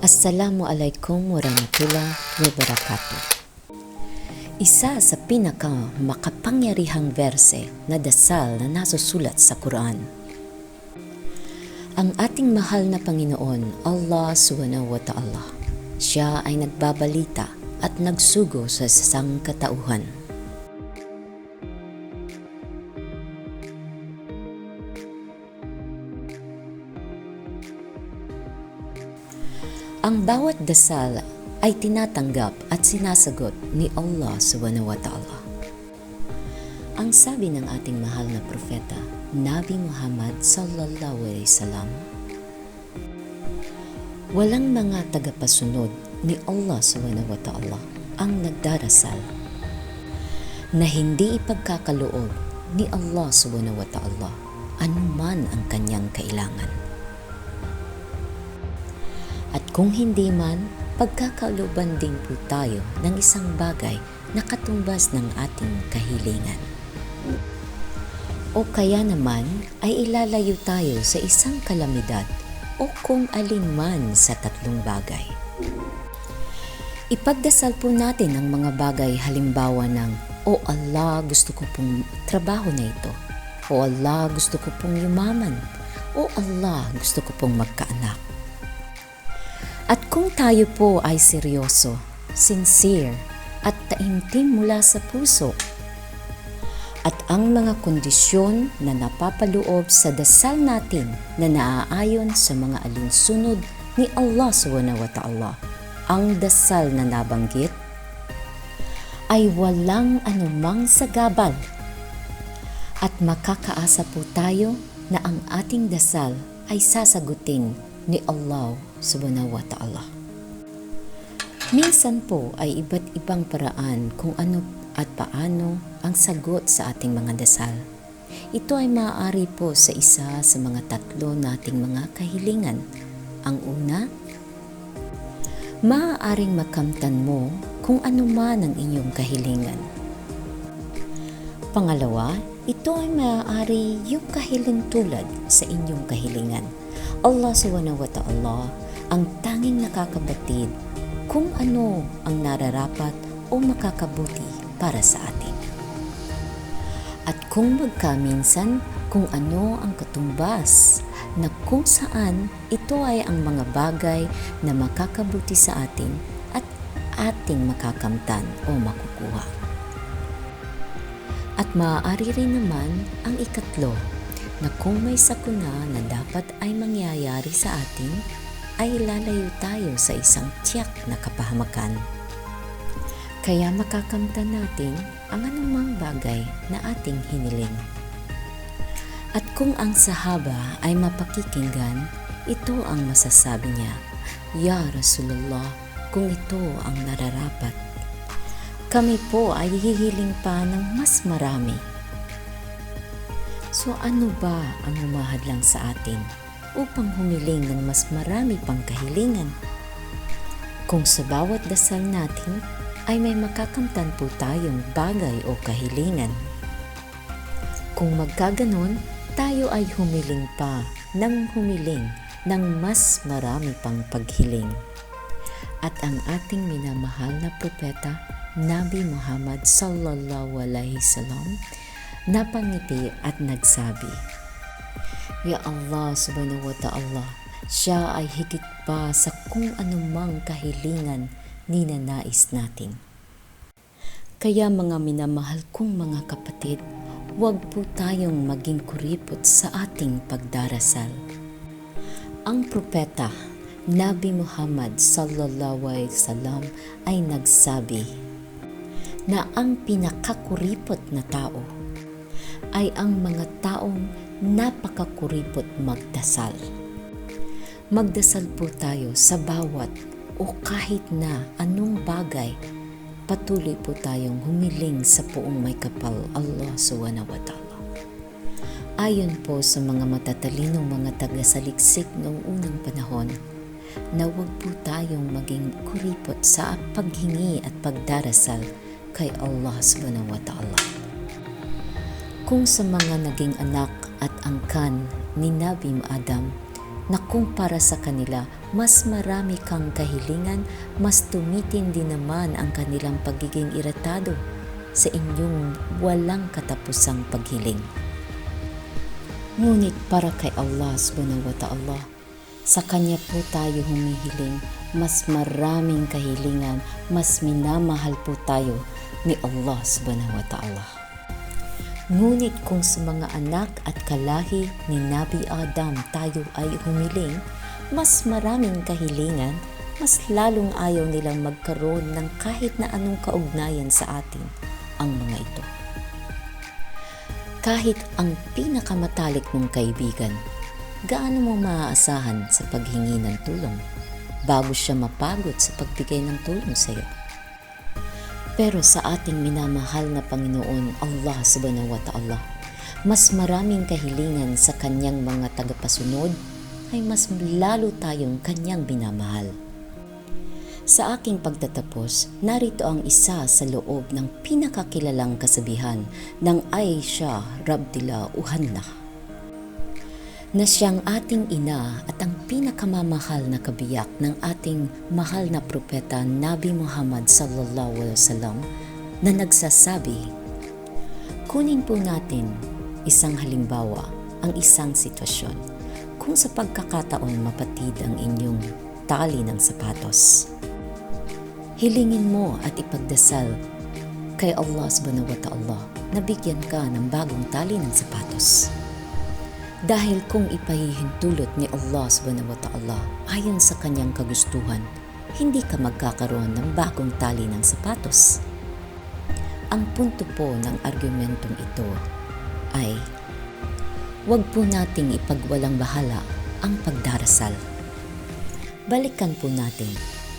Assalamualaikum warahmatullahi wabarakatuh. Isa sa pinaka makapangyarihang verse na dasal na nasusulat sa Quran. Ang ating mahal na Panginoon, Allah Subhanahu wa Ta'ala, Siya ay nagbabalita at nagsugo sa sangkatauhan. Ang bawat dasal ay tinatanggap at sinasagot ni Allah Subhanahu wa Ta'ala. Ang sabi ng ating mahal na propeta, Nabi Muhammad sallallahu alaihi wasallam, walang mga tagapasunod ni Allah Subhanahu wa Ta'ala ang nagdarasal na hindi ipagkakaloob ni Allah Subhanahu wa Ta'ala anuman ang kanyang kailangan. At kung hindi man, pagkakalooban din po tayo ng isang bagay na katumbas ng ating kahilingan. O kaya naman ay ilalayo tayo sa isang kalamidad o kung alin man sa tatlong bagay. Ipagdasal po natin ang mga bagay halimbawa ng, O Allah, gusto ko pong trabaho na ito. O Allah, gusto ko pong yumaman. O Allah, gusto ko pong magkaanak. At kung tayo po ay seryoso, sincere, at taimtim mula sa puso, at ang mga kondisyon na napapaloob sa dasal natin na naaayon sa mga alinsunod ni Allah Subhanahu wa Ta'ala, ang dasal na nabanggit, ay walang anumang sagabal. At makakaasa po tayo na ang ating dasal ay sasagutin ni Allah Subhanahu wa Ta'ala. Minsan po ay iba't ibang paraan kung ano at paano ang sagot sa ating mga dasal. Ito ay maaari po sa isa sa mga tatlo nating mga kahilingan. Ang una, maaaring makamtan mo kung ano man ang inyong kahilingan. Pangalawa, ito ay maaari yung kahiling tulad sa inyong kahilingan. Allah Subhanahu wa Ta'ala ang tanging nakakabatid kung ano ang nararapat o makakabuti para sa atin. At kung magkaminsan kung ano ang katumbas na kung saan ito ay ang mga bagay na makakabuti sa atin at ating makakamtan o makukuha. At maaari rin naman ang ikatlo, na kung may sakuna na dapat ay mangyayari sa atin, ay lalayo tayo sa isang tiyak na kapahamakan. Kaya makakamtan natin ang anumang bagay na ating hiniling. At kung ang sahaba ay mapakikinggan, ito ang masasabi niya, Ya Rasulullah, kung ito ang nararapat, kami po ay hihiling pa ng mas marami. So ano ba ang humahadlang sa atin upang humiling ng mas marami pang kahilingan? Kung sa bawat dasal natin ay may makakamtan po tayong bagay o kahilingan. Kung magkaganon, tayo ay humiling pa ng humiling ng mas marami pang paghiling. At ang ating minamahal na propeta, Nabi Muhammad sallallahu alaihi wasallam, napangiti at nagsabi, Ya Allah Subhanahu wa Ta'ala, Siya ay higit pa sa kung anumang kahilingan ninanais natin. Kaya mga minamahal kong mga kapatid, huwag po tayong maging kuripot sa ating pagdarasal. Ang propeta, Nabi Muhammad sallallahu alaihi wasallam ay nagsabi na ang pinakakuripot na tao ay ang mga taong napakakuripot magdasal. Magdasal po tayo sa bawat o kahit na anong bagay, patuloy po tayong humiling sa poong may kapal Allah Subhanahu wa Ta'ala. Ayon po sa mga matatalinong mga tagasaliksik noong unang panahon, na huwag po tayong maging kuripot sa paghingi at pagdarasal kay Allah Subhanahu wa Ta'ala. Kung sa mga naging anak at angkan ni Nabi Adam, na kung para sa kanila mas marami kang kahilingan, mas tumitindi naman ang kanilang pagiging iritado sa inyong walang katapusang paghiling. Ngunit para kay Allah subhanahu wa ta'ala, sa Kanya po tayo humihiling, mas maraming kahilingan, mas minamahal po tayo ni Allah subhanahu wa ta'ala. Ngunit kung sa mga anak at kalahi ni Nabi Adam tayo ay humiling, mas maraming kahilingan, mas lalong ayaw nilang magkaroon ng kahit na anong kaugnayan sa atin ang mga ito. Kahit ang pinakamatalik mong kaibigan, gaano mo maaasahan sa paghingi ng tulong bago siya mapagod sa pagbigay ng tulong sa iyo? Pero sa ating minamahal na Panginoon Allah subhanahu wa ta'ala, mas maraming kahilingan sa Kanyang mga tagapasunod ay mas lalo tayong Kanyang minamahal. Sa aking pagtatapos, narito ang isa sa loob ng pinakakilalang kasabihan ng Aisha radhiyallahu anha, na siyang ating ina at ang pinakamamahal na kabiyak ng ating mahal na propeta Nabi Muhammad sallallahu alaihi wasallam na nagsasabi, kunin po natin isang halimbawa, ang isang sitwasyon. Kung sa pagkakataon mapatid ang inyong tali ng sapatos, hilingin mo at ipagdasal kay Allah subhanahu wa ta'ala na bigyan ka ng bagong tali ng sapatos. Dahil kung ipahihintulot ni Allah subhanahu wa ta'ala ayon sa Kanyang kagustuhan, hindi ka magkakaroon ng bagong tali ng sapatos. Ang punto po ng argumentong ito ay huwag po nating ipagwalang bahala ang pagdarasal. Balikan po natin,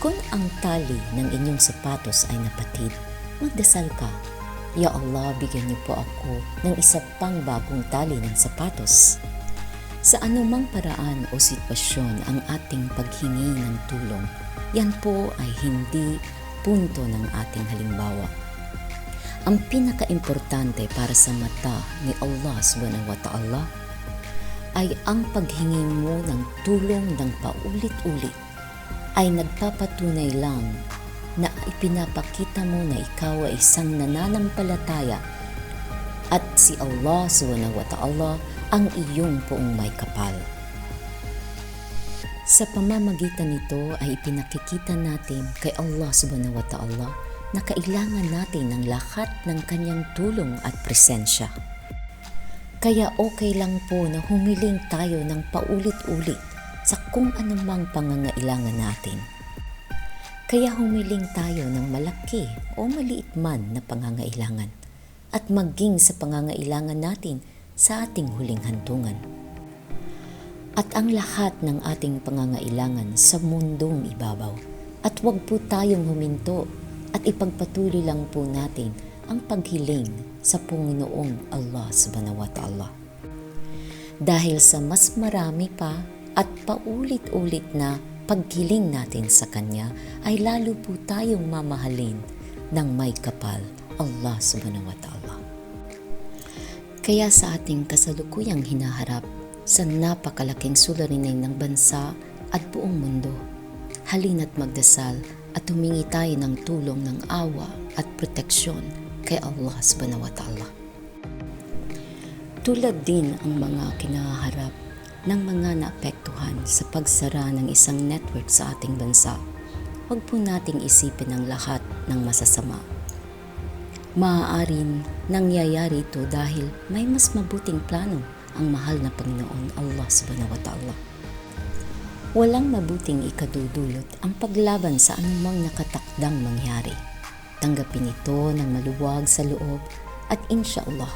kung ang tali ng inyong sapatos ay napatid, magdasal ka, Ya Allah, bigyan niyo po ako ng isa pang bagong tali ng sapatos. Sa anumang paraan o sitwasyon ang ating paghingi ng tulong, yan po ay hindi punto ng ating halimbawa. Ang pinakaimportante para sa mata ni Allah subhanahu wa ta'ala ay ang paghingi mo ng tulong ng paulit-ulit ay nagpapatunay lang na ipinapakita mo na ikaw ay isang nananampalataya at si Allah subhanahu wa ta'ala ang iyong poong may kapal. Sa pamamagitan nito ay ipinakikita natin kay Allah subhanahu wa ta'ala na kailangan natin ng lahat ng Kanyang tulong at presensya. Kaya okay lang po na humiling tayo ng paulit-ulit sa kung anumang pangangailangan natin. Kaya humiling tayo ng malaki o maliit man na pangangailangan at maging sa pangangailangan natin sa ating huling hantungan. At ang lahat ng ating pangangailangan sa mundong ibabaw. At huwag po tayong huminto at ipagpatuloy lang po natin ang paghiling sa Panginoong Allah subhanahu wa ta'ala. Dahil sa mas marami pa at paulit-ulit na paghiling natin sa Kanya ay lalo po tayong mamahalin ng may kapal, Allah subhanahu wa ta'ala. Kaya sa ating kasalukuyang hinaharap sa napakalaking suliranin ng bansa at buong mundo, halina't magdasal at humingi tayo ng tulong ng awa at proteksyon kay Allah subhanahu wa ta'ala. Tulad din ang mga kinaharap ng mga naapektuhan sa pagsara ng isang network sa ating bansa, huwag po nating isipin ang lahat ng masasama. Maaaring nangyayari ito dahil may mas mabuting plano ang mahal na Panginoon Allah subhanahu wa ta'ala. Walang mabuting ikadudulot ang paglaban sa anumang nakatakdang mangyari. Tanggapin ito ng maluwag sa loob at insyaAllah,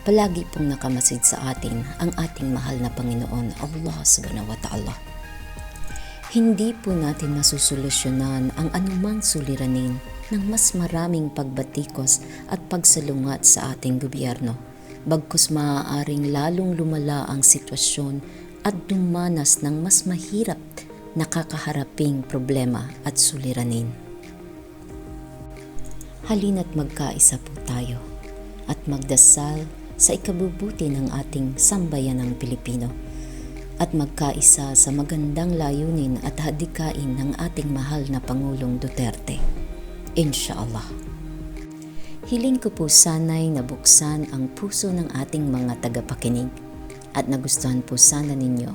palagi pong nakamasid sa atin ang ating mahal na Panginoon Allah subhanahu wa ta'ala. Hindi po natin masusolusyonan ang anumang suliranin ng mas maraming pagbatikos at pagsalungat sa ating gobyerno, bagkus maaaring lalong lumala ang sitwasyon at dumanas ng mas mahirap na kakaharaping problema at suliranin. Halina't magkaisa po tayo at magdasal sa ikabubuti ng ating sambayanang Pilipino, at magkaisa sa magandang layunin at hadikain ng ating mahal na Pangulong Duterte. Insyaallah. Hiling ko po sana'y nabuksan ang puso ng ating mga tagapakinig at nagustuhan po sana ninyo.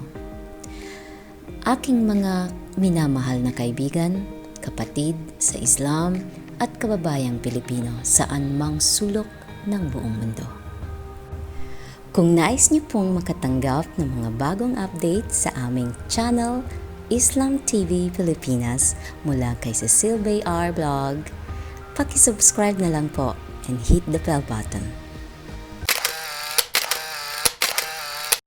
Aking mga minamahal na kaibigan, kapatid sa Islam at kababayang Pilipino saan mang sulok ng buong mundo. Kung nais niyo pong makatanggap ng mga bagong update sa aming channel, Islam TV Pilipinas mula kay Cecile Bay R Vlog, paki-subscribe na lang po and hit the bell button.